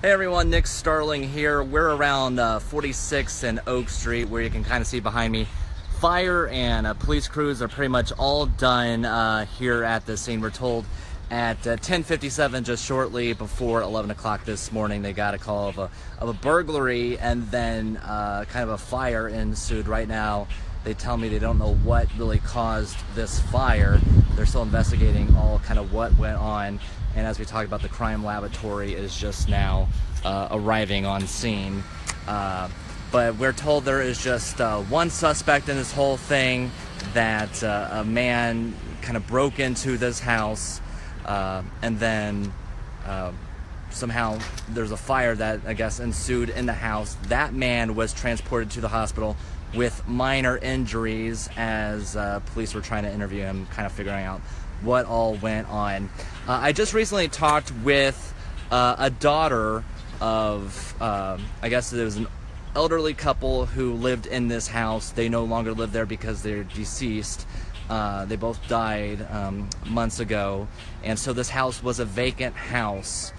Hey everyone, Nick Starling here. We're around 46 and Oak Street, where you can kind of see behind me. Fire and police crews are pretty much all done here at the scene. We're told at 10:57, just shortly before 11 o'clock this morning, they got a call of a burglary, and then kind of a fire ensued. Right now, they tell me they don't know what really caused this fire. They're still investigating all kind of what went on. And as we talked about, the crime laboratory is just now arriving on scene. But we're told there is just one suspect in this whole thing, that a man kind of broke into this house, and then somehow there's a fire that I guess ensued in the house. That man was transported to the hospital with minor injuries as police were trying to interview him, kind of figuring out what all went on. I just recently talked with a daughter of, I guess it was an elderly couple who lived in this house. They no longer live there because they're deceased. They both died months ago, and so this house was a vacant house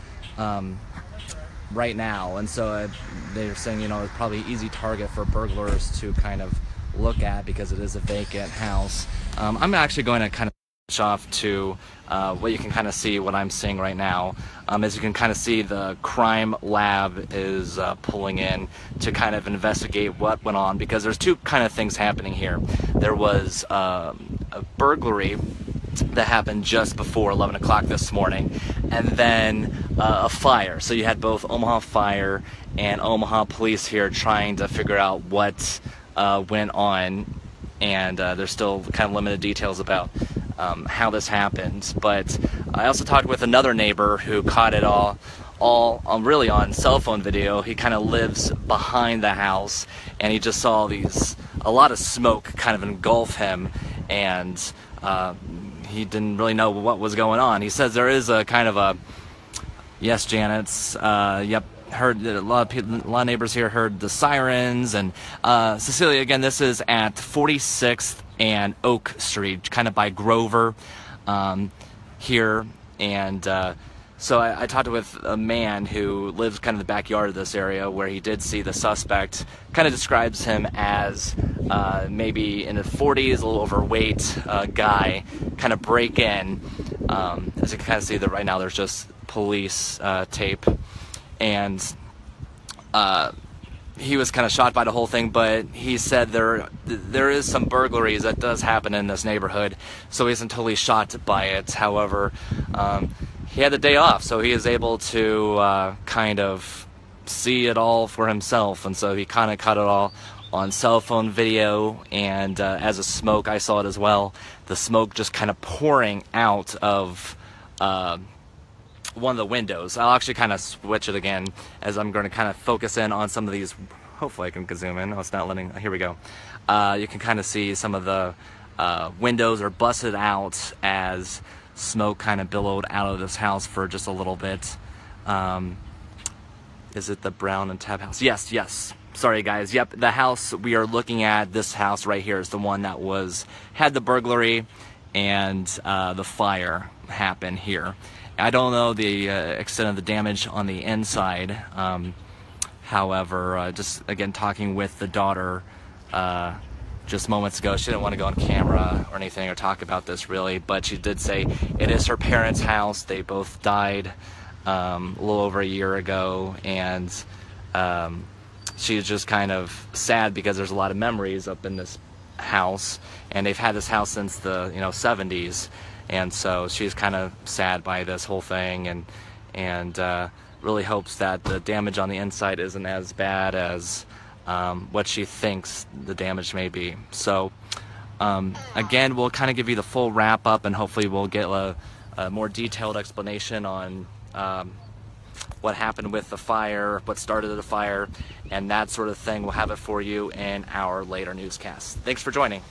right now, and so they're saying, it's probably an easy target for burglars to kind of look at because it is a vacant house. I'm actually going to kind of off to what you can kind of see what I'm seeing right now. As you can kind of see, the crime lab is pulling in to kind of investigate what went on, because there's two kind of things happening here. There was a burglary that happened just before 11 o'clock this morning, and then a fire. So you had both Omaha Fire and Omaha Police here trying to figure out what went on, and there's still kind of limited details about how this happened. But I also talked with another neighbor who caught it all really on cell phone video. He kind of lives behind the house, and he just saw a lot of smoke kind of engulf him, and he didn't really know what was going on. He says there is a kind of a, yes, Janet's, yep, heard that a lot of neighbors here heard the sirens. And Cecilia, again, this is at 46th and Oak Street, kind of by Grover here. And so I talked with a man who lives kind of in the backyard of this area, where he did see the suspect. Kind of describes him as maybe in the 40s, a little overweight guy, kind of break in. As you can kind of see that right now there's just police tape. And he was kind of shocked by the whole thing, but he said there is some burglaries that does happen in this neighborhood, so he isn't totally shocked by it. However, he had the day off, so he is able to kind of see it all for himself, and so he kind of caught it all on cell phone video. And as a smoke, I saw it as well, the smoke just kind of pouring out of one of the windows. I'll actually kind of switch it again, as I'm going to kind of focus in on some of these. Hopefully I can zoom in. Oh, it's not letting. Here we go. You can kind of see some of the windows are busted out as smoke kind of billowed out of this house for just a little bit. Is it the Brown and Tab house? Yes. Sorry guys. Yep, the house we are looking at, this house right here, is the one that had the burglary, and the fire happened here. I don't know the extent of the damage on the inside. However, just again talking with the daughter just moments ago, she didn't want to go on camera or anything or talk about this really, but she did say it is her parents' house. They both died a little over a year ago, and she's just kind of sad because there's a lot of memories up in this house, and they've had this house since the 70s. And so she's kind of sad by this whole thing, and really hopes that the damage on the inside isn't as bad as what she thinks the damage may be. So again, we'll kind of give you the full wrap up, and hopefully we'll get a more detailed explanation on what happened with the fire, what started the fire, and that sort of thing. We'll have it for you in our later newscasts. Thanks for joining.